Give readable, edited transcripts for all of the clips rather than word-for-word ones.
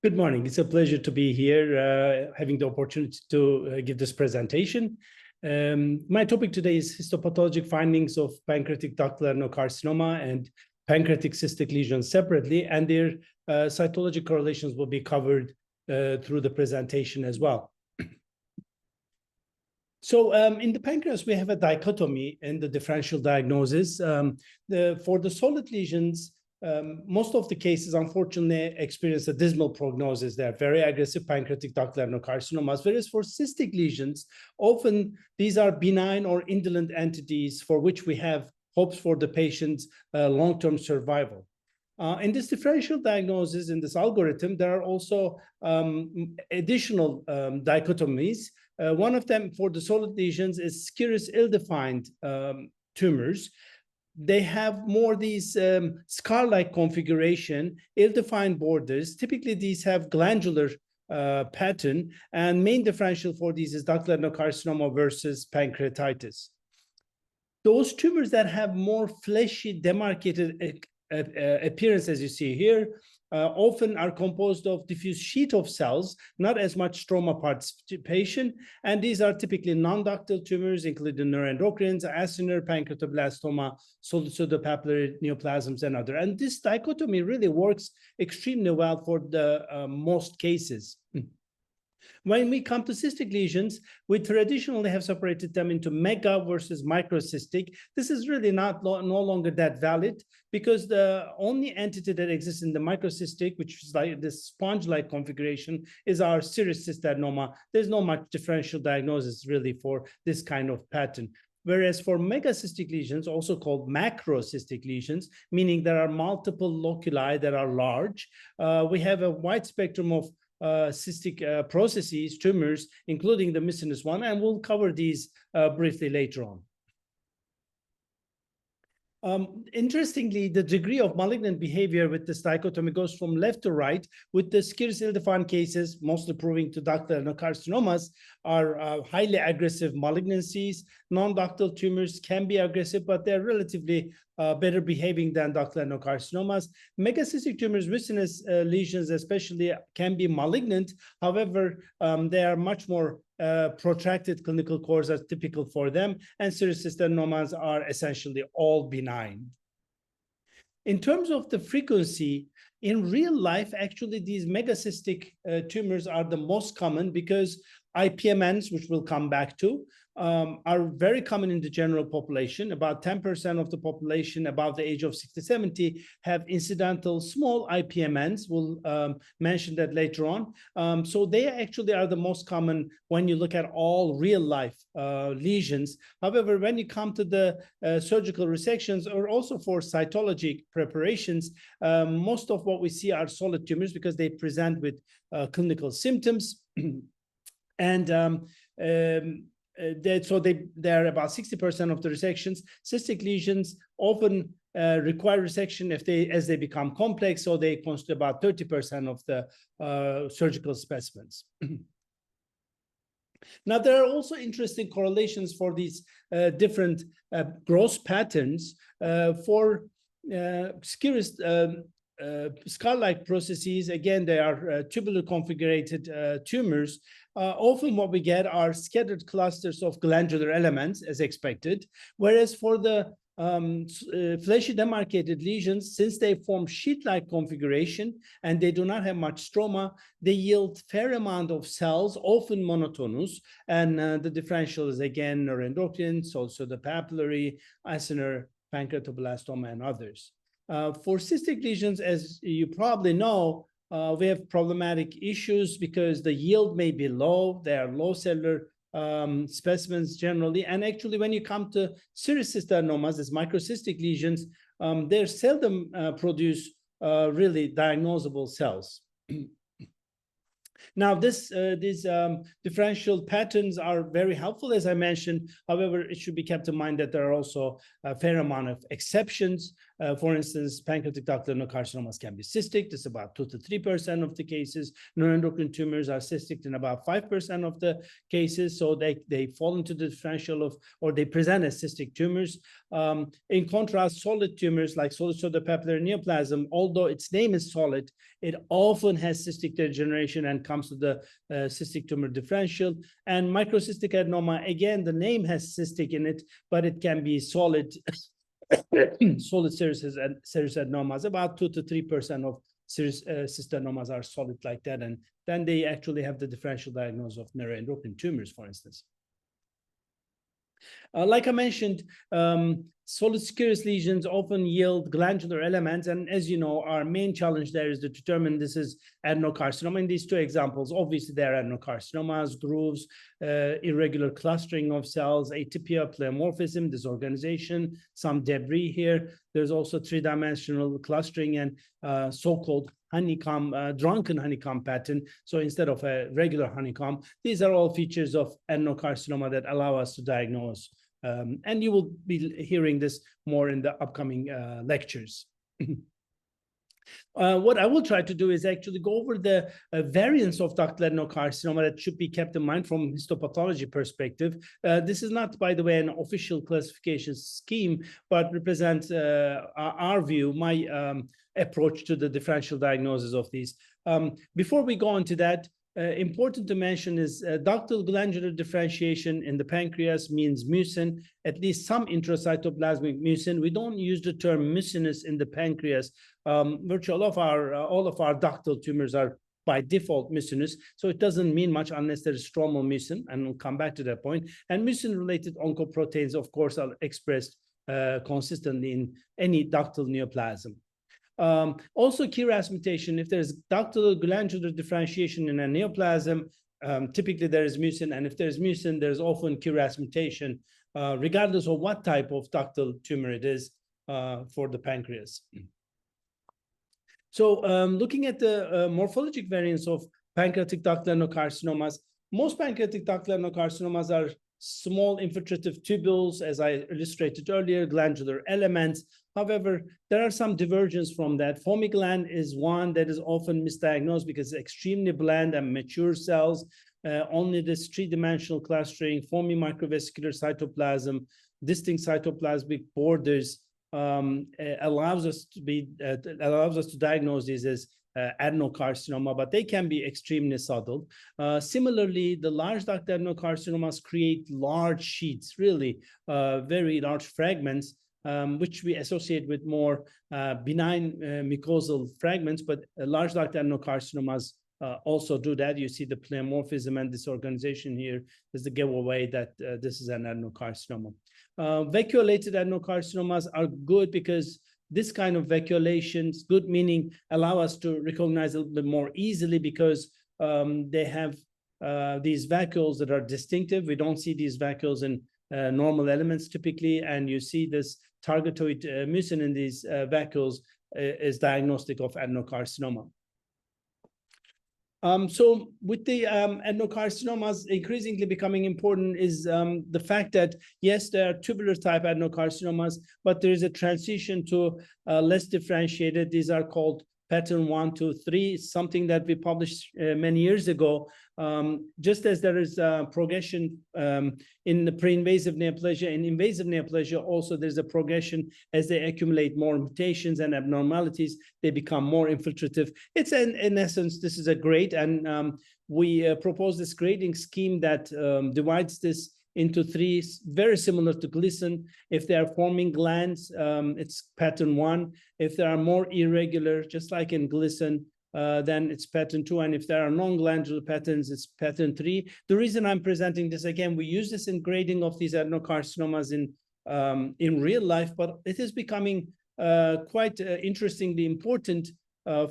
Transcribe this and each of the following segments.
Good morning. It's a pleasure to be here, having the opportunity to give this presentation. My topic today is histopathologic findings of pancreatic ductal adenocarcinoma and pancreatic cystic lesions separately, and their cytologic correlations will be covered through the presentation as well. So in the pancreas, we have a dichotomy in the differential diagnosis. For the solid lesions, most of the cases, unfortunately, experience a dismal prognosis. They are very aggressive pancreatic ductal adenocarcinomas, whereas for cystic lesions, often these are benign or indolent entities for which we have hopes for the patient's long-term survival. In this differential diagnosis, in this algorithm, there are also additional dichotomies. One of them for the solid lesions is serous ill-defined tumors. They have more these scar-like configuration, ill-defined borders. Typically, these have glandular pattern, and main differential for these is ductal adenocarcinoma versus pancreatitis. Those tumors that have more fleshy, demarcated appearance, as you see here, often are composed of diffuse sheet of cells, not as much stroma participation, and these are typically non-ductal tumors, including neuroendocrines, acinar, pancreatoblastoma, pseudopapillary neoplasms, and other. And this dichotomy really works extremely well for the most cases. When we come to cystic lesions, we traditionally have separated them into mega versus microcystic. This is really no longer that valid, because the only entity that exists in the microcystic, which is like this sponge-like configuration, is our serous cystadenoma. There's not much differential diagnosis really for this kind of pattern. Whereas for megacystic lesions, also called macrocystic lesions, meaning there are multiple loculi that are large, we have a wide spectrum of cystic processes, tumors, including the miscellaneous one, and we'll cover these briefly later on. Interestingly, the degree of malignant behavior with this dichotomy goes from left to right, with the serous ill-defined cases mostly proving to ductal adenocarcinomas are highly aggressive malignancies. Non-ductal tumors can be aggressive, but they're relatively better behaving than ductal adenocarcinomas. Megacystic tumors, miscellaneous lesions especially, can be malignant. However, they are much more protracted clinical course as typical for them, and serous cystadenomas are essentially all benign. In terms of the frequency, in real life, actually, these megacystic tumors are the most common because IPMNs, which we'll come back to, are very common in the general population. About 10% of the population above the age of 60-70 have incidental small IPMNs. We'll mention that later on. So they actually are the most common when you look at all real life lesions. However, when you come to the surgical resections, or also for cytologic preparations, most of what we see are solid tumors because they present with clinical symptoms. And they're about 60% of the resections. Cystic lesions often require resection as they become complex, so they constitute about 30% of the surgical specimens. Now, there are also interesting correlations for these different growth patterns. For serous scar-like processes, again, they are tubular configurated tumors. Often what we get are scattered clusters of glandular elements, as expected, whereas for the fleshy demarcated lesions, since they form sheet-like configuration and they do not have much stroma, they yield fair amount of cells, often monotonous, and the differential is again neuroendocrines, also the papillary, acinar, pancreatoblastoma, and others. For cystic lesions, as you probably know, we have problematic issues because the yield may be low. They are low cellular specimens generally. And actually, when you come to serous cystadenomas, as microcystic lesions, they seldom produce really diagnosable cells. Now, these differential patterns are very helpful, as I mentioned. However, it should be kept in mind that there are also a fair amount of exceptions. For instance, pancreatic ductal adenocarcinomas can be cystic. This is about 2 to 3% of the cases. Neuroendocrine tumors are cystic in about 5% of the cases. So they fall into the differential of, or they present as cystic tumors. In contrast, solid tumors like solid cytopapillary neoplasm, although its name is solid, it often has cystic degeneration and comes to the cystic tumor differential. And microcystic adenoma, again, the name has cystic in it, but it can be solid, solid serous adenomas. About 2 to 3% of serous cystadenomas are solid like that, and then they actually have the differential diagnosis of neuroendocrine tumors, for instance. Like I mentioned, solid serous lesions often yield glandular elements, and as you know, our main challenge there is to determine this is adenocarcinoma. In these two examples, obviously there are adenocarcinomas, grooves, irregular clustering of cells, atypia, pleomorphism, disorganization, some debris here. There's also three-dimensional clustering and so-called honeycomb, drunken honeycomb pattern. So instead of a regular honeycomb, these are all features of adenocarcinoma that allow us to diagnose. And you will be hearing this more in the upcoming lectures. What I will try to do is actually go over the variants of ductal adenocarcinoma that should be kept in mind from histopathology perspective. This is not, by the way, an official classification scheme, but represents our view, my approach to the differential diagnosis of these. Before we go on to that, important to mention is ductal glandular differentiation in the pancreas means mucin, at least some intracytoplasmic mucin. We don't use the term mucinous in the pancreas. Virtually all of our ductal tumors are by default mucinous, so it doesn't mean much unless there is stromal mucin, and we'll come back to that point. And mucin-related oncoproteins, of course, are expressed consistently in any ductal neoplasm. Also, KRAS mutation, if there's ductal glandular differentiation in a neoplasm, typically there is mucin, and if there's mucin, there's often KRAS mutation, regardless of what type of ductal tumor it is for the pancreas. So looking at the morphologic variants of pancreatic ductal adenocarcinomas, most pancreatic ductal adenocarcinomas are small infiltrative tubules, as I illustrated earlier, glandular elements. However, there are some divergence from that. Foamy gland is one that is often misdiagnosed because it's extremely bland and mature cells. Only this three-dimensional clustering, foamy microvesicular cytoplasm, distinct cytoplasmic borders allows us to diagnose these as adenocarcinoma, but they can be extremely subtle. Similarly, the large ductal adenocarcinomas create large sheets, really very large fragments, which we associate with more benign mucosal fragments, but large ductal adenocarcinomas also do that. You see the pleomorphism and disorganization here is the giveaway that this is an adenocarcinoma. Vacuolated adenocarcinomas are good because this kind of vacuolations, good meaning allow us to recognize a little bit more easily because they have these vacuoles that are distinctive. We don't see these vacuoles in normal elements typically, and you see this targetoid mucin in these vacuoles is diagnostic of adenocarcinoma. So with the adenocarcinomas increasingly becoming important is the fact that, yes, there are tubular type adenocarcinomas, but there is a transition to less differentiated. These are called pattern 1, 2, 3, something that we published many years ago. Just as there is a progression in the pre-invasive neoplasia, in invasive neoplasia also there's a progression as they accumulate more mutations and abnormalities, they become more infiltrative. It's in essence, this is a grade, and we propose this grading scheme that divides this into three, very similar to Gleason. If they are forming glands, it's pattern 1. If they are more irregular, just like in Gleason, then it's pattern 2. And if there are non-glandular patterns, it's pattern 3. The reason I'm presenting this, again, we use this in grading of these adenocarcinomas in real life, but it is becoming quite interestingly important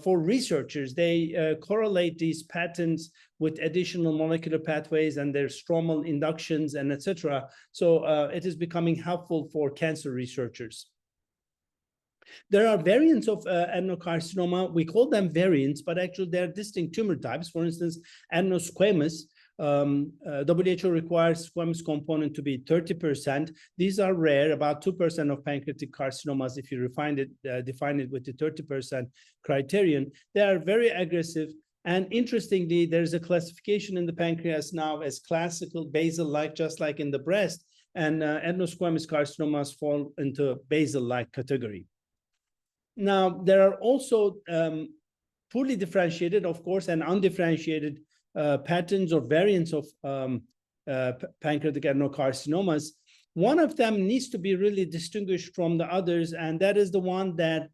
for researchers. They correlate these patterns with additional molecular pathways and their stromal inductions and etc. So it is becoming helpful for cancer researchers. There are variants of adenocarcinoma. We call them variants, but actually they're distinct tumor types. For instance, adenosquamous WHO requires squamous component to be 30%. These are rare, about 2% of pancreatic carcinomas, if you define it with the 30% criterion. They are very aggressive. And interestingly, there's a classification in the pancreas now as classical basal-like, just like in the breast, and adenosquamous carcinomas fall into basal-like category. Now, there are also poorly differentiated, of course, and undifferentiated patterns or variants of pancreatic adenocarcinomas. One of them needs to be really distinguished from the others, and that is the one that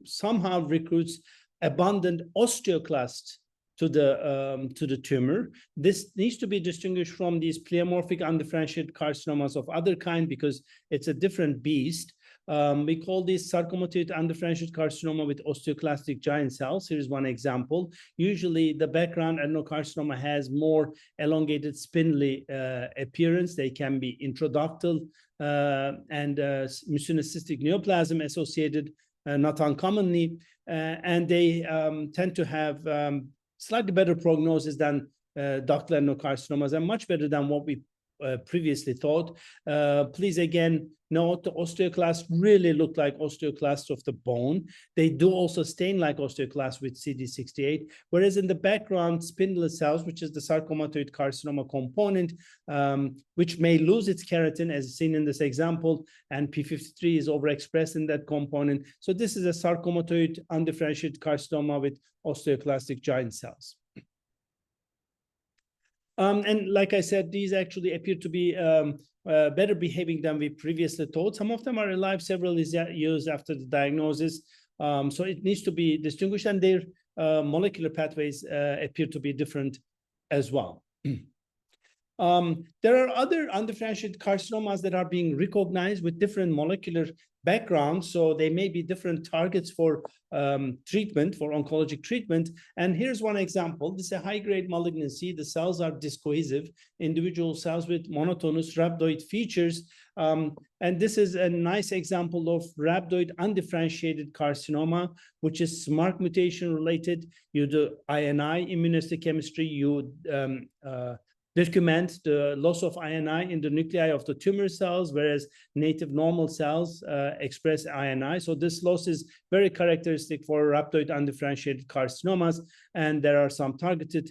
somehow recruits abundant osteoclasts to the tumor. This needs to be distinguished from these pleomorphic undifferentiated carcinomas of other kind because it's a different beast. We call this sarcomatoid undifferentiated carcinoma with osteoclastic giant cells. Here's one example. Usually the background adenocarcinoma has more elongated spindly appearance. They can be intraductal and mucinous cystic neoplasm associated, not uncommonly, and they tend to have slightly better prognosis than ductal adenocarcinomas and much better than what we previously thought. Please again note the osteoclasts really look like osteoclasts of the bone. They do also stain like osteoclasts with CD68, whereas in the background spindle cells, which is the sarcomatoid carcinoma component, which may lose its keratin as seen in this example, and P53 is overexpressed in that component. So this is a sarcomatoid undifferentiated carcinoma with osteoclastic giant cells. And like I said, these actually appear to be better behaving than we previously thought. Some of them are alive several years after the diagnosis. So it needs to be distinguished, and their molecular pathways appear to be different as well. There are other undifferentiated carcinomas that are being recognized with different molecular backgrounds, so they may be different targets for treatment, for oncologic treatment. And here's one example. This is a high-grade malignancy. The cells are discohesive, individual cells with monotonous rhabdoid features. And this is a nice example of rhabdoid undifferentiated carcinoma, which is SMARC mutation related. You do INI immunohistochemistry, you document the loss of INI in the nuclei of the tumor cells, whereas native normal cells express INI. So this loss is very characteristic for rhabdoid undifferentiated carcinomas, and there are some targeted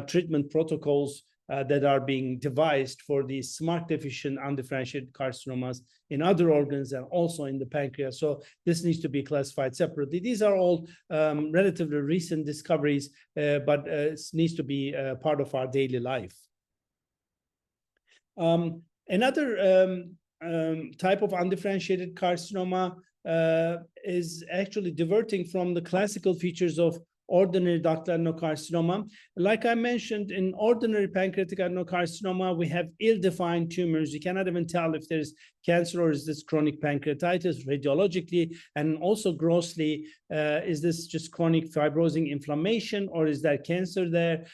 treatment protocols that are being devised for these SMARC deficient undifferentiated carcinomas in other organs and also in the pancreas. So this needs to be classified separately. These are all relatively recent discoveries, but it needs to be part of our daily life. Another type of undifferentiated carcinoma is actually diverting from the classical features of ordinary ductal adenocarcinoma. Like I mentioned, in ordinary pancreatic adenocarcinoma, we have ill-defined tumors. You cannot even tell if there's cancer or is this chronic pancreatitis radiologically, and also grossly, is this just chronic fibrosing inflammation or is there cancer there?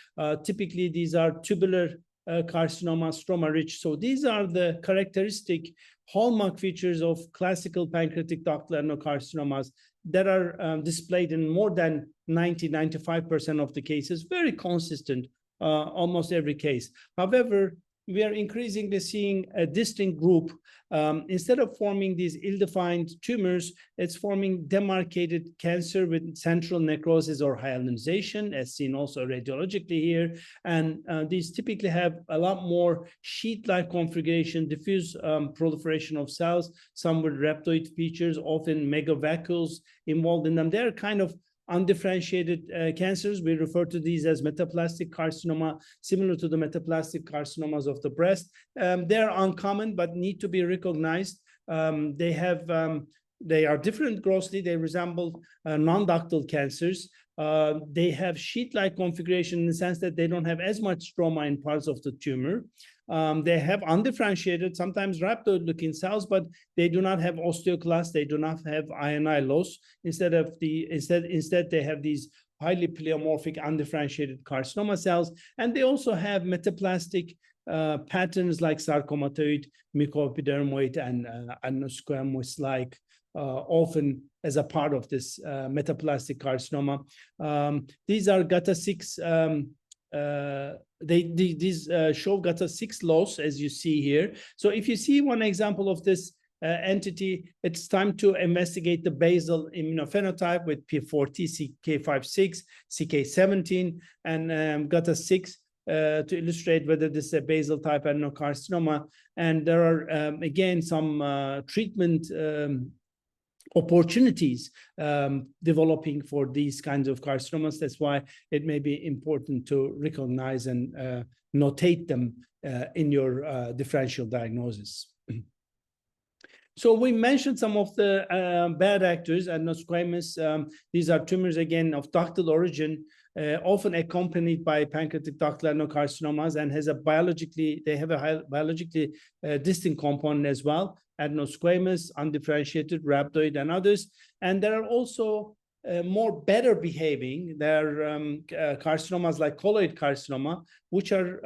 Typically, these are tubular carcinoma, stroma rich. So these are the characteristic hallmark features of classical pancreatic ductal adenocarcinomas that are displayed in more than 95% of the cases, very consistent, almost every case. However, we are increasingly seeing a distinct group. Instead of forming these ill-defined tumors, it's forming demarcated cancer with central necrosis or hyalinization, as seen also radiologically here. And these typically have a lot more sheet-like configuration, diffuse proliferation of cells, some with rhabdoid features, often megavacuoles involved in them. They're kind of undifferentiated cancers. We refer to these as metaplastic carcinoma, similar to the metaplastic carcinomas of the breast. They're uncommon, but need to be recognized. They are different grossly. They resemble non-ductal cancers. They have sheet-like configuration in the sense that they don't have as much stroma in parts of the tumor. They have undifferentiated, sometimes rhabdoid-looking cells, but they do not have osteoclasts. They do not have INI loss. Instead, they have these highly pleomorphic, undifferentiated carcinoma cells, and they also have metaplastic patterns like sarcomatoid, mucoepidermoid, and adenosquamous-like, often as a part of this metaplastic carcinoma. These are GATA6 these show GATA6 loss, as you see here. So if you see one example of this entity, it's time to investigate the basal immunophenotype with P40, CK56, CK17, and GATA6 to illustrate whether this is a basal type adenocarcinoma. And there are, again, some treatment opportunities developing for these kinds of carcinomas. That's why it may be important to recognize and notate them in your differential diagnosis. So we mentioned some of the bad actors, adenosquamous. These are tumors, again, of ductal origin, often accompanied by pancreatic ductal adenocarcinomas, and they have a biologically distinct component as well, adenosquamous, undifferentiated, rhabdoid, and others. And there are also more better behaving. There are carcinomas like colloid carcinoma, which are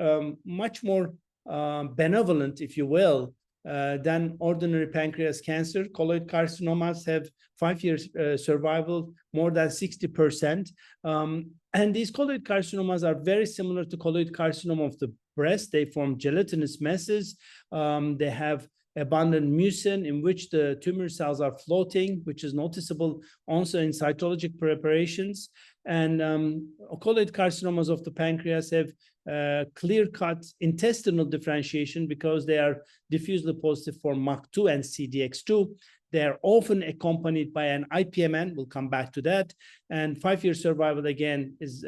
much more benevolent, if you will, than ordinary pancreas cancer. Colloid carcinomas have 5 years survival, more than 60%. And these colloid carcinomas are very similar to colloid carcinoma of the breast. They form gelatinous masses. They have abundant mucin in which the tumor cells are floating, which is noticeable also in cytologic preparations. And colloid carcinomas of the pancreas have clear-cut intestinal differentiation because they are diffusely positive for MAC2 and CDX2. They are often accompanied by an IPMN. We'll come back to that. And 5-year survival, again, is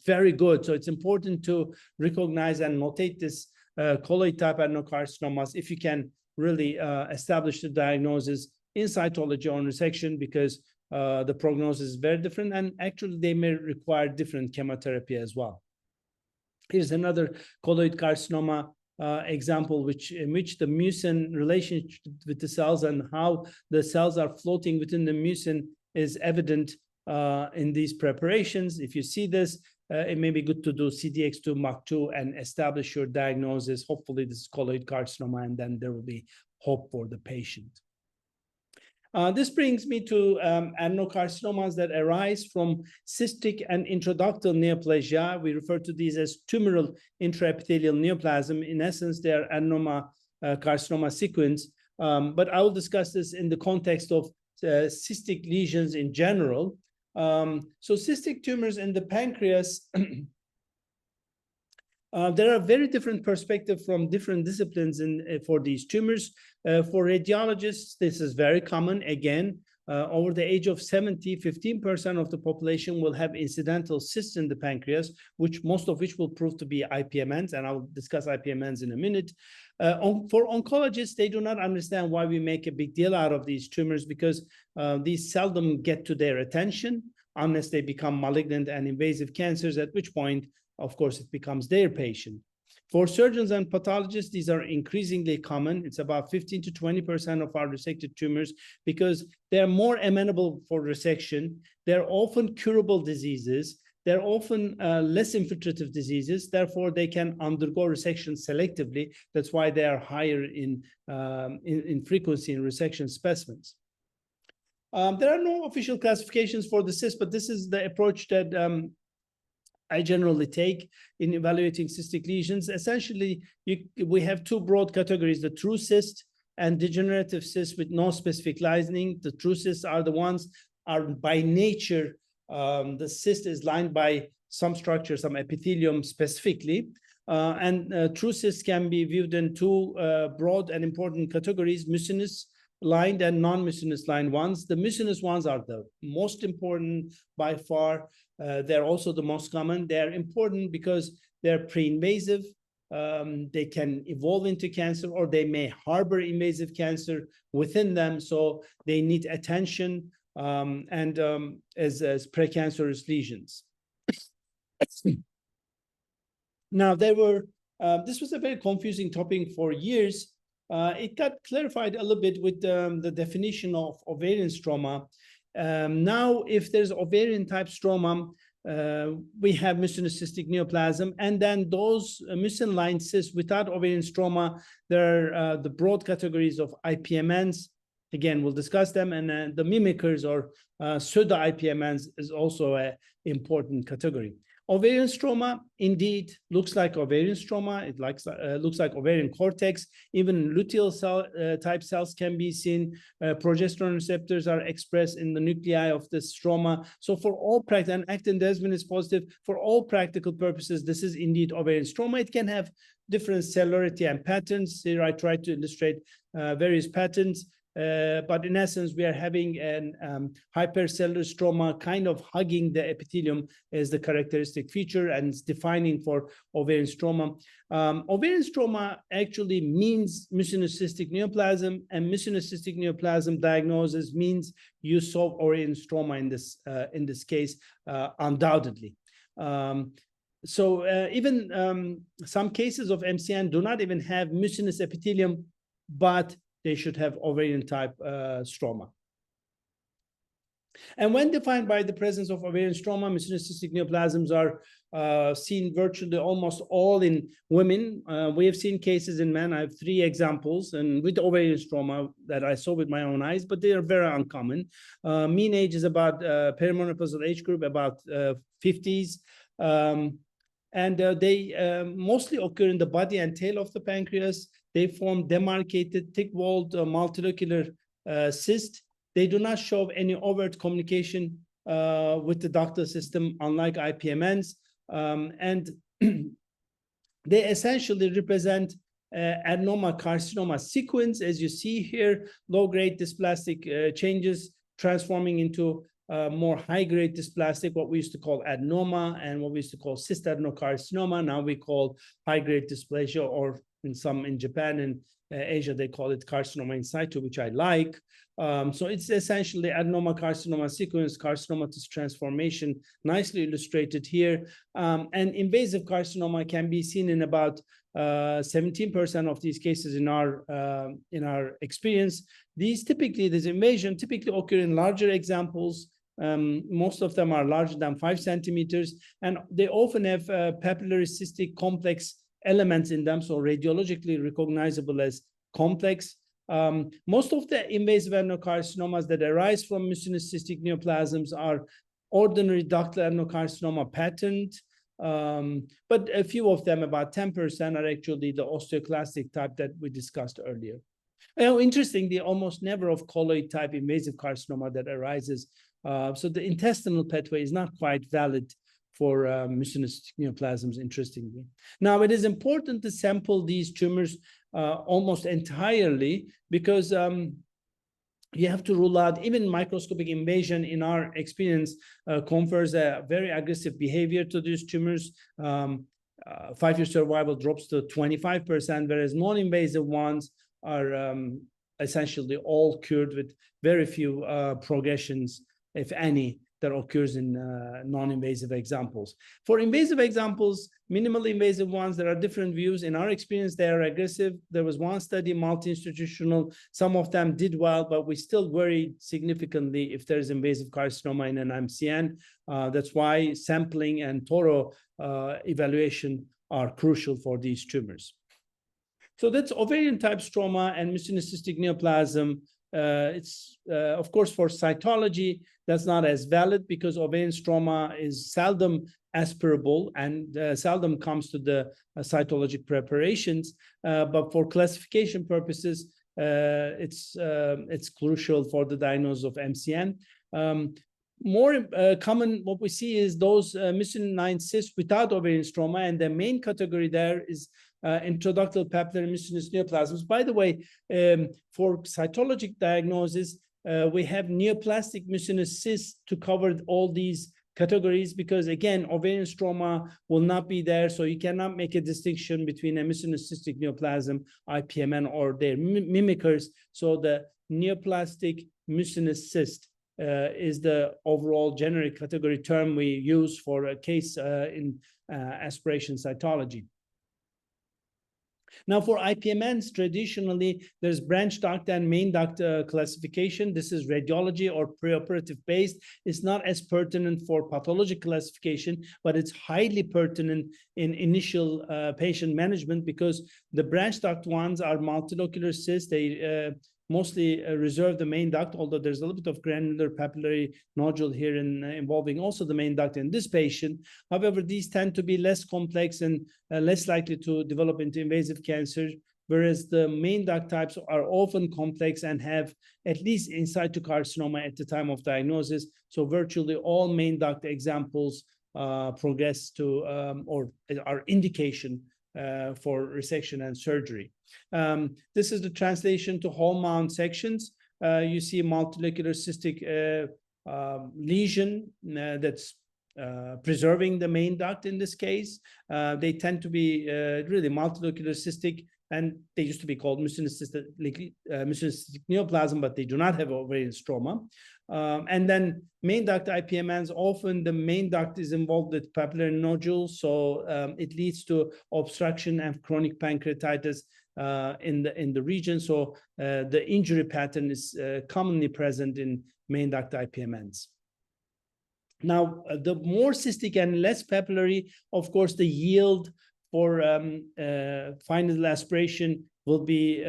very good. So it's important to recognize and notate this colloid type adenocarcinomas if you can really establish the diagnosis in cytology or resection, because the prognosis is very different, and actually they may require different chemotherapy as well. Here's another colloid carcinoma example, in which the mucin relationship with the cells and how the cells are floating within the mucin is evident in these preparations. If you see this, it may be good to do CDX2, MAC2, and establish your diagnosis. Hopefully, this is colloid carcinoma, and then there will be hope for the patient. This brings me to adenocarcinomas that arise from cystic and intraductal neoplasia. We refer to these as tumoral intraepithelial neoplasm. In essence, they are adenoma carcinoma sequence. But I will discuss this in the context of cystic lesions in general. So cystic tumors in the pancreas, there are very different perspectives from different disciplines for these tumors. For radiologists, this is very common. Again, over the age of 70, 15% of the population will have incidental cysts in the pancreas, most of which will prove to be IPMNs, and I'll discuss IPMNs in a minute. For oncologists, they do not understand why we make a big deal out of these tumors, because these seldom get to their attention unless they become malignant and invasive cancers, at which point, of course, it becomes their patient. For surgeons and pathologists, these are increasingly common. It's about 15 to 20% of our resected tumors, because they're more amenable for resection. They're often curable diseases. They're often less infiltrative diseases. Therefore, they can undergo resection selectively. That's why they are higher in frequency in resection specimens. There are no official classifications for the cyst, but this is the approach that I generally take in evaluating cystic lesions. Essentially, we have two broad categories: the true cyst and degenerative cyst with no specific lining. The true cysts are the ones by nature, the cyst is lined by some structure, some epithelium specifically. And true cysts can be viewed in two broad and important categories: mucinous lined and non-mucinous lined ones. The mucinous ones are the most important by far. They're also the most common. They're important because they're pre-invasive. They can evolve into cancer, or they may harbor invasive cancer within them. So they need attention as precancerous lesions. Now, this was a very confusing topic for years. It got clarified a little bit with the definition of ovarian stroma. Now, if there's ovarian type stroma, we have mucinous cystic neoplasm, and then those mucin lined cysts without ovarian stroma, there are the broad categories of IPMNs. Again, we'll discuss them, and the mimickers or pseudo IPMNs is also an important category. Ovarian stroma indeed looks like ovarian stroma. It looks like ovarian cortex. Even luteal cell type cells can be seen. Progesterone receptors are expressed in the nuclei of the stroma. So for all practical, and actin-desmin is positive. For all practical purposes, this is indeed ovarian stroma. It can have different cellularity and patterns. Here I try to illustrate various patterns. But in essence, we are having an hypercellular stroma kind of hugging the epithelium as the characteristic feature, and it's defining for ovarian stroma. Ovarian stroma actually means mucinous cystic neoplasm, and mucinous cystic neoplasm diagnosis means you solve ovarian stroma in this case, undoubtedly. Even some cases of MCN do not even have mucinous epithelium, but they should have ovarian type stroma. And when defined by the presence of ovarian stroma, mucinous cystic neoplasms are seen virtually almost all in women. We have seen cases in men. I have 3 examples, and with ovarian stroma that I saw with my own eyes, but they are very uncommon. Mean age is about perimenopausal age group, about 50s. They mostly occur in the body and tail of the pancreas. They form demarcated, thick-walled, multilocular cyst. They do not show any overt communication with the ductal system, unlike IPMNs. They essentially represent adenocarcinoma sequence, as you see here, low-grade dysplastic changes transforming into more high-grade dysplastic, what we used to call adenoma, and what we used to call cystadenocarcinoma. Now we call high-grade dysplasia, or in Japan and Asia, they call it carcinoma in situ, which I like. So it's essentially adenocarcinoma sequence, carcinomatous transformation, nicely illustrated here. And invasive carcinoma can be seen in about 17% of these cases in our experience. This invasion typically occur in larger examples. Most of them are larger than 5 centimeters, and they often have papillary cystic complex elements in them, so radiologically recognizable as complex. Most of the invasive adenocarcinomas that arise from mucinous cystic neoplasms are ordinary ductal adenocarcinoma patterned, but a few of them, about 10%, are actually the osteoclastic type that we discussed earlier. Interestingly, almost never of colloid type invasive carcinoma that arises. So the intestinal pathway is not quite valid for mucinous neoplasms, interestingly. Now, it is important to sample these tumors almost entirely, because you have to rule out even microscopic invasion. In our experience, confers a very aggressive behavior to these tumors. 5-year survival drops to 25%, whereas non-invasive ones are essentially all cured with very few progressions, if any, that occurs in non-invasive examples. For invasive examples, minimally invasive ones, there are different views. In our experience, they are aggressive. There was one study, multi-institutional. Some of them did well, but we still worry significantly if there's invasive carcinoma in an MCN. That's why sampling and thorough evaluation are crucial for these tumors. So that's ovarian type stroma and mucinous cystic neoplasm. It's, of course, for cytology, that's not as valid, because ovarian stroma is seldom aspirable and seldom comes to the cytologic preparations. But for classification purposes, it's crucial for the diagnosis of MCN. More common, what we see is those mucinous cysts without ovarian stroma, and the main category there is intraductal papillary mucinous neoplasms. By the way, for cytologic diagnosis, we have neoplastic mucinous cysts to cover all these categories, because again, ovarian stroma will not be there, so you cannot make a distinction between a mucinous cystic neoplasm, IPMN, or their mimickers. So the neoplastic mucinous cyst is the overall generic category term we use for a case in aspiration cytology. Now, for IPMNs, traditionally, there's branch duct and main duct classification. This is radiology or preoperative based. It's not as pertinent for pathologic classification, but it's highly pertinent in initial patient management, because the branch duct ones are multilocular cysts. They mostly reserve the main duct, although there's a little bit of granular papillary nodule here involving also the main duct in this patient. However, these tend to be less complex and less likely to develop into invasive cancer, whereas the main duct types are often complex and have at least in situ carcinoma at the time of diagnosis. So virtually all main duct examples progress to or are indication for resection and surgery. This is the translation to whole mount sections. You see multilocular cystic lesion that's preserving the main duct in this case. They tend to be really multilocular cystic, and they used to be called mucinocystic neoplasm, but they do not have ovarian stroma. And then main duct IPMNs, often the main duct is involved with papillary nodules, so it leads to obstruction and chronic pancreatitis in the region. So the injury pattern is commonly present in main duct IPMNs. Now, the more cystic and less papillary, of course, the yield for final aspiration will be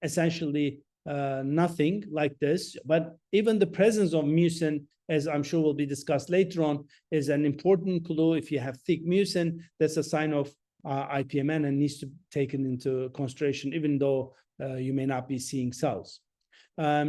essentially nothing like this. But even the presence of mucin, as I'm sure will be discussed later on, is an important clue. If you have thick mucin, that's a sign of IPMN and needs to be taken into consideration, even though you may not be seeing cells.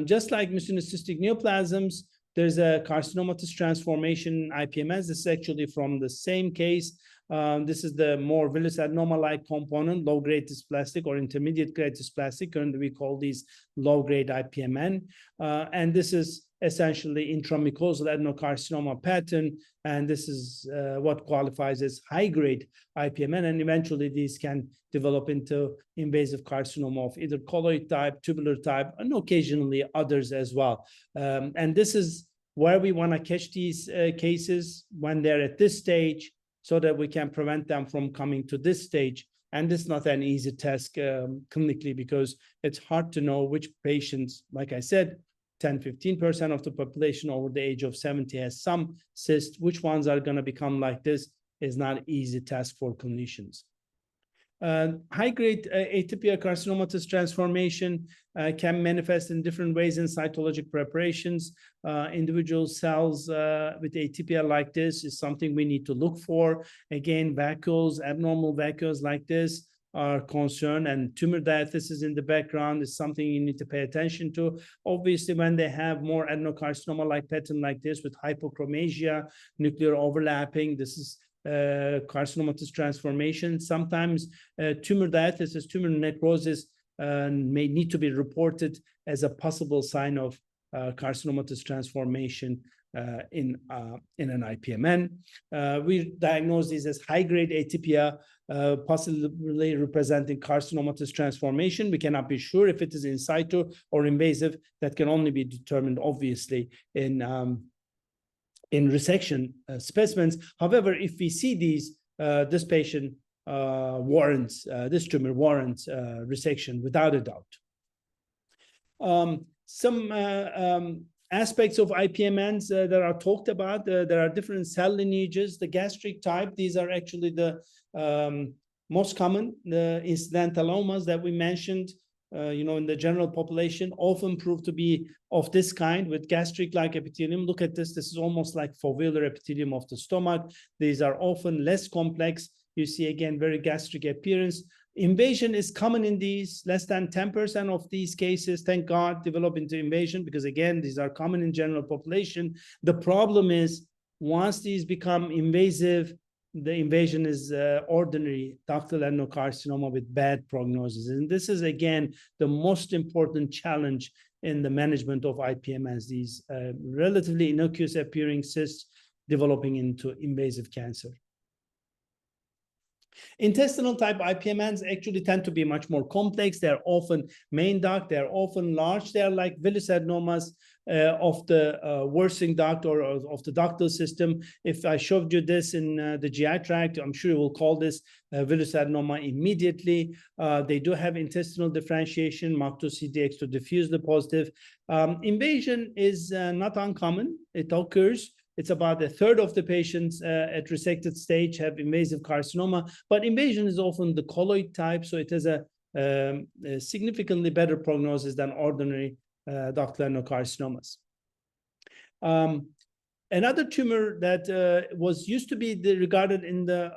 Just like mucinocystic neoplasms, there's a carcinomatous transformation IPMS. This is actually from the same case. This is the more villus adenoma-like component, low-grade dysplastic or intermediate-grade dysplastic. Currently, we call these low-grade IPMN. And this is essentially intramucosal adenocarcinoma pattern. And this is what qualifies as high-grade IPMN. And eventually, these can develop into invasive carcinoma of either colloid type, tubular type, and occasionally others as well. And this is where we want to catch these cases when they're at this stage, so that we can prevent them from coming to this stage. And this is not an easy task clinically, because it's hard to know which patients, like I said, 10–15% of the population over the age of 70 has some cyst. Which ones are going to become like this is not an easy task for clinicians. High-grade atypical carcinomatous transformation can manifest in different ways in cytologic preparations. Individual cells with atypia like this is something we need to look for. Again, vacuoles, abnormal vacuoles like this are concerned, and tumor diathesis in the background is something you need to pay attention to. Obviously, when they have more adenocarcinoma-like pattern like this with hypochromasia, nuclear overlapping, this is carcinomatous transformation. Sometimes tumor diathesis, tumor necrosis may need to be reported as a possible sign of carcinomatous transformation in an IPMN. We diagnose these as high-grade atypia, possibly representing carcinomatous transformation. We cannot be sure if it is in situ or invasive. That can only be determined, obviously, in resection specimens. However, if we see these, this patient warrants, this tumor warrants resection without a doubt. Some aspects of IPMNs that are talked about, there are different cell lineages. The gastric type, these are actually the most common. The incidentalomas that we mentioned, in the general population often prove to be of this kind with gastric-like epithelium. Look at this. This is almost like foveolar epithelium of the stomach. These are often less complex. You see, again, very gastric appearance. Invasion is common in these. Less than 10% of these cases, thank God, develop into invasion, because, again, these are common in general population. The problem is once these become invasive, the invasion is ordinary ductal adenocarcinoma with bad prognosis. And this is, again, the most important challenge in the management of IPMNs, these relatively innocuous appearing cysts developing into invasive cancer. Intestinal type IPMNs actually tend to be much more complex. They're often main duct, they're often large. They're like villus adenomas of the worsening duct or of the ductal system. If I showed you this in the GI tract, I'm sure you will call this villus adenoma immediately. They do have intestinal differentiation, MAC2-CDX to diffusely positive. Invasion is not uncommon. It occurs. It's about a third of the patients at resected stage have invasive carcinoma, but invasion is often the colloid type, so it has a significantly better prognosis than ordinary ductal adenocarcinomas. Another tumor that was used to be regarded in the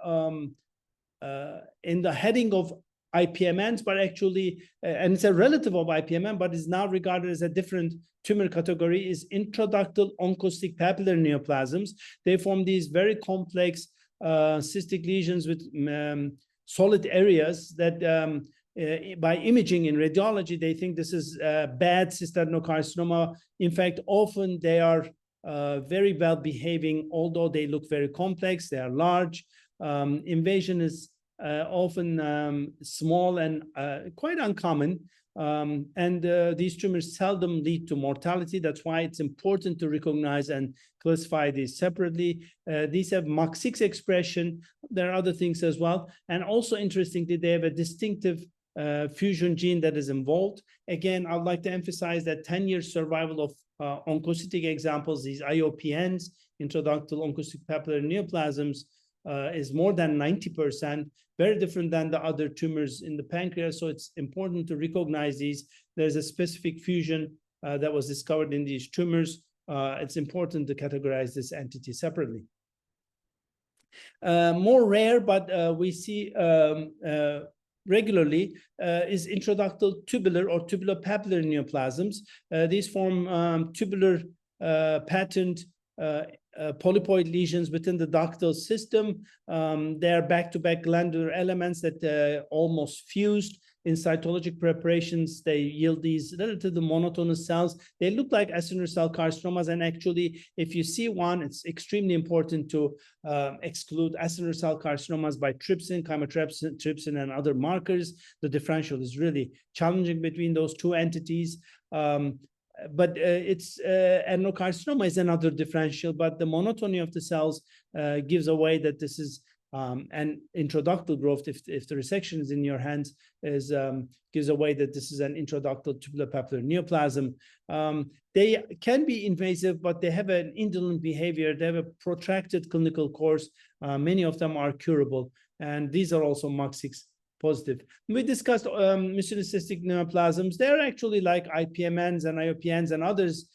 heading of IPMNs, but actually, and it's a relative of IPMN, but is now regarded as a different tumor category, is intraductal oncocytic papillary neoplasms. They form these very complex cystic lesions with solid areas that by imaging in radiology, they think this is bad cystadenocarcinoma. In fact, often they are very well behaving, although they look very complex, they are large. Invasion is often small and quite uncommon. These tumors seldom lead to mortality. That's why it's important to recognize and classify these separately. These have MUC6 expression. There are other things as well. And also interestingly, they have a distinctive fusion gene that is involved. Again, I'd like to emphasize that 10-year survival of oncocytic examples, these IOPNs, intraductal oncocytic papillary neoplasms, is more than 90%, very different than the other tumors in the pancreas. So it's important to recognize these. There's a specific fusion that was discovered in these tumors. It's important to categorize this entity separately. More rare, but we see regularly is intraductal tubular or tubulopapillary neoplasms. These form tubular patterned polypoid lesions within the ductal system. They are back-to-back glandular elements that almost fused. In cytologic preparations, they yield these relatively monotonous cells. They look like acinar cell carcinomas, and actually, if you see one, it's extremely important to exclude acinar cell carcinomas by trypsin, chymotrypsin, and other markers. The differential is really challenging between those two entities. But adenocarcinoma is another differential, but the monotony of the cells gives away that this is an intraductal growth. If the resection is in your hands, gives away that this is an intraductal tubulopapillary neoplasm. They can be invasive, but they have an indolent behavior. They have a protracted clinical course. Many of them are curable, and these are also MUC6 positive. We discussed mucinous cystic neoplasms. They're actually like IPMNs and IOPNs and others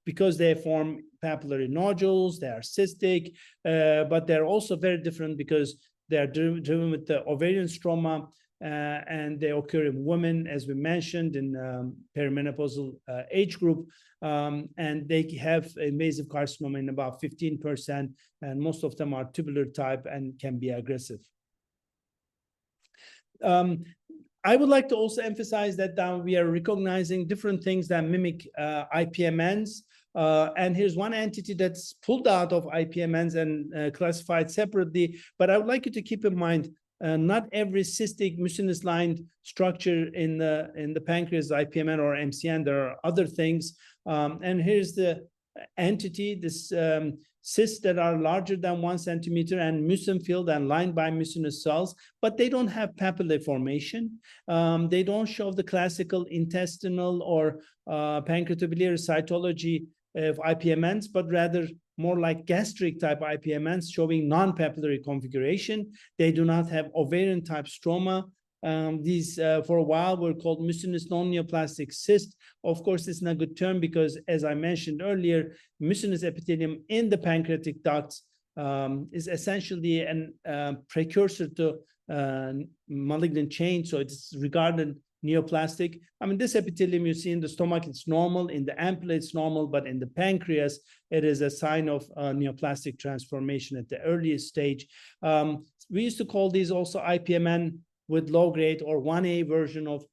because they form papillary nodules. They are cystic, but they're also very different because they are driven with the ovarian stroma, and they occur in women, as we mentioned, in perimenopausal age group, and they have invasive carcinoma in about 15%, and most of them are tubular type and can be aggressive. I would like to also emphasize that we are recognizing different things that mimic IPMNs. And here's one entity that's pulled out of IPMNs and classified separately. But I would like you to keep in mind, not every cystic mucinous-lined structure in the pancreas, IPMN or MCN. There are other things. And here's the entity, this cysts that are larger than 1 centimeter and mucin-filled and lined by mucinous cells, but they don't have papillae formation. They don't show the classical intestinal or pancreatubular cytology of IPMNs, but rather more like gastric type IPMNs showing non-papillary configuration. They do not have ovarian type stroma. These, for a while, were called mucinous non-neoplastic cyst. Of course, it's not a good term because, as I mentioned earlier, mucinous epithelium in the pancreatic ducts is essentially a precursor to malignant chain, so it's regarded neoplastic. I mean, this epithelium you see in the stomach, it's normal. In the ampulla, it's normal, but in the pancreas, it is a sign of neoplastic transformation at the earliest stage. We used to call these also IPMN with low grade or 1A version of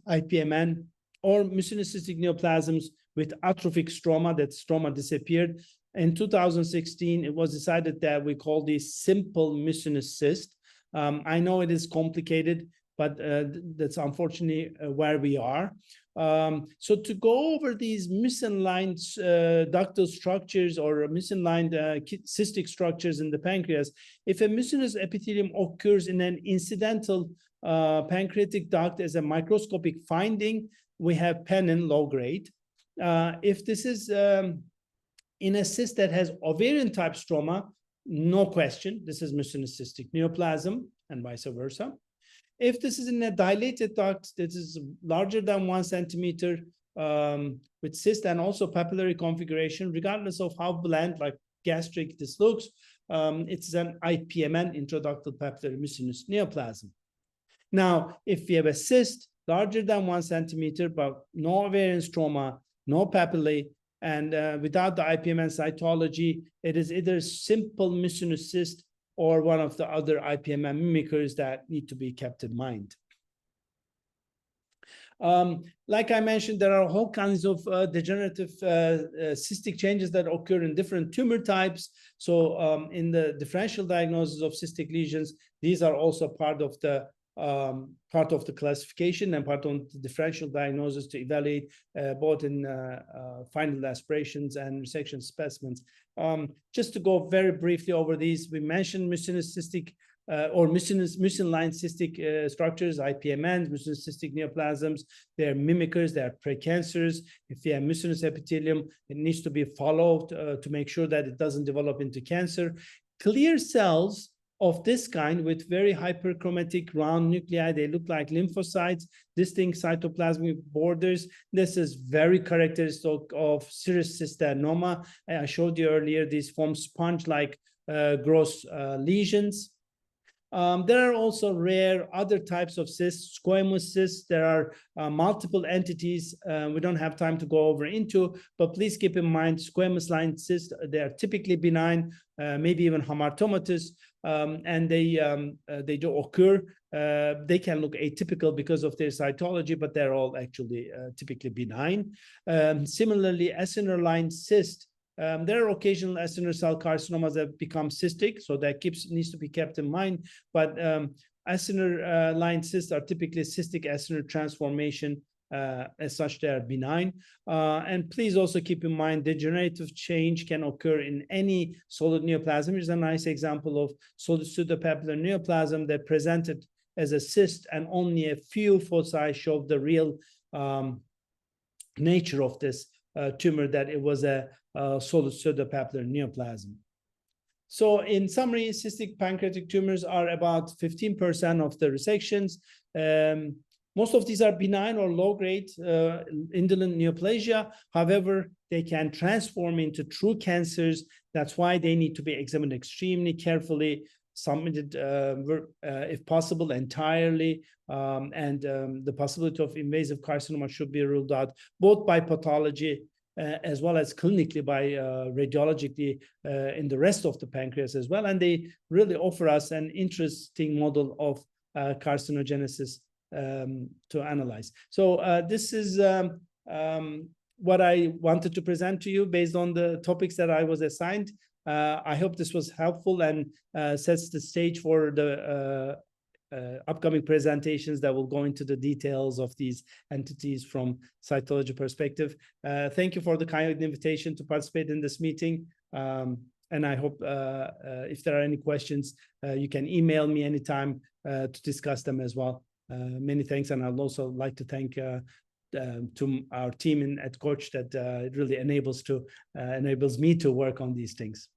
IPMN, or mucinous cystic neoplasms with atrophic stroma. That stroma disappeared. In 2016, it was decided that we call these simple mucinous cyst. I know it is complicated, but that's unfortunately where we are. So to go over these mucin-lined ductal structures or mucin-lined cystic structures in the pancreas, if a mucinous epithelium occurs in an incidental pancreatic duct as a microscopic finding, we have penin, low grade. If this is in a cyst that has ovarian type stroma, no question, this is mucinous cystic neoplasm and vice versa. If this is in a dilated duct that is larger than 1 centimeter with cyst and also papillary configuration, regardless of how bland, like gastric, this looks, it's an IPMN, intraductal papillary mucinous neoplasm. Now, if we have a cyst larger than 1 centimeter, but no ovarian stroma, no papillae, and without the IPMN cytology, it is either simple mucinous cyst or one of the other IPMN mimickers that need to be kept in mind. Like I mentioned, there are whole kinds of degenerative cystic changes that occur in different tumor types. So in the differential diagnosis of cystic lesions, these are also part of the classification and part of the differential diagnosis to evaluate both in final aspirations and resection specimens. Just to go very briefly over these, we mentioned mucinous cystic or mucin-line cystic structures, IPMNs, mucinous cystic neoplasms. They're mimickers, they're precancers. If you have mucinous epithelium, it needs to be followed to make sure that it doesn't develop into cancer. Clear cells of this kind with very hyperchromatic round nuclei, they look like lymphocytes, distinct cytoplasmic borders. This is very characteristic of serous cystannoma. I showed you earlier, these form sponge-like gross lesions. There are also rare other types of cysts, squamous cysts. There are multiple entities we don't have time to go over into, but please keep in mind squamous line cysts, they are typically benign, maybe even hamartomatous, and they do occur. They can look atypical because of their cytology, but they're all actually typically benign. Similarly, acinar line cyst, there are occasional acinar cell carcinomas that become cystic, so that needs to be kept in mind. But acinar line cysts are typically cystic acinar transformation. As such, they are benign. And please also keep in mind degenerative change can occur in any solid neoplasm. Here's a nice example of solid pseudopapillary neoplasm that presented as a cyst, and only a few foci showed the real nature of this tumor, that it was a solid pseudopapillary neoplasm. So in summary, cystic pancreatic tumors are about 15% of the resections. Most of these are benign or low-grade indolent neoplasia. However, they can transform into true cancers. That's why they need to be examined extremely carefully, submitted, if possible, entirely, and the possibility of invasive carcinoma should be ruled out, both by pathology as well as clinically by radiologically in the rest of the pancreas as well. And they really offer us an interesting model of carcinogenesis to analyze. So this is what I wanted to present to you based on the topics that I was assigned. I hope this was helpful and sets the stage for the upcoming presentations that will go into the details of these entities from cytology perspective. Thank you for the kind invitation to participate in this meeting. And I hope if there are any questions, you can email me anytime to discuss them as well. Many thanks, and I'd also like to thank to our team at Coach that it really enables me to work on these things.